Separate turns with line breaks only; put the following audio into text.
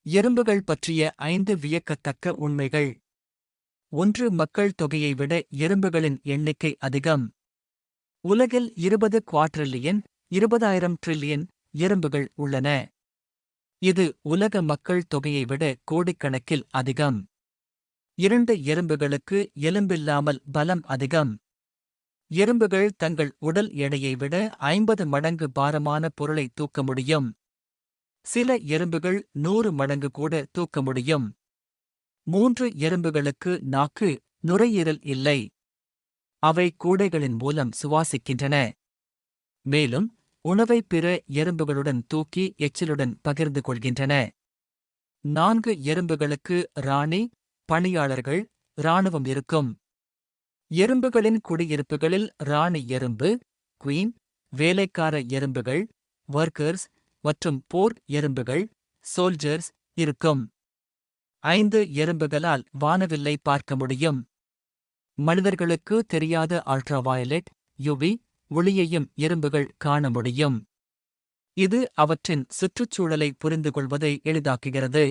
எறும்புகள் பற்றிய 5 வியக்கத்தக்க உண்மைகள். 1. மக்கள் தொகையை விட எறும்புகளின் எண்ணிக்கை அதிகம். உலகில் 20 குவாட்ரில்லியன் 20,000 டிரில்லியன் எறும்புகள் உள்ளன. இது உலக மக்கள் தொகையை விட கோடிக்கணக்கில் அதிகம். 2. எறும்புகளுக்கு எலும்பில்லாமல் பலம் அதிகம். எறும்புகள் தங்கள் உடல் எடையை விட 50 மடங்கு பாரமான பொருளை தூக்க முடியும். சில எறும்புகள் 100 மடங்கு கூட தூக்க முடியும். 3. எறும்புகளுக்கு நாக்கு, நுரையீரல் இல்லை. அவை கூடைகளின் மூலம் சுவாசிக்கின்றன. மேலும் உணவை பிற எறும்புகளுடன் தூக்கி எச்சிலுடன் பகிர்ந்து கொள்கின்றன. 4. எறும்புகளுக்கு ராணி, பணியாளர்கள், இராணுவம் இருக்கும். எறும்புகளின் குடியிருப்புகளில் ராணி எறும்பு, குவீன், வேலைக்கார எறும்புகள், ஒர்க்கர்ஸ் மற்றும் போர் எறும்புகள், சோல்ஜர்ஸ் இருக்கும். 5. எறும்புகளால் வானவில்லை பார்க்க முடியும். மனிதர்களுக்கு தெரியாத அல்ட்ராவயலட் யுவி ஒளியையும் எறும்புகள் காண முடியும். இது அவற்றின் சுற்றுச்சூழலை புரிந்துகொள்வதை எளிதாக்குகிறது.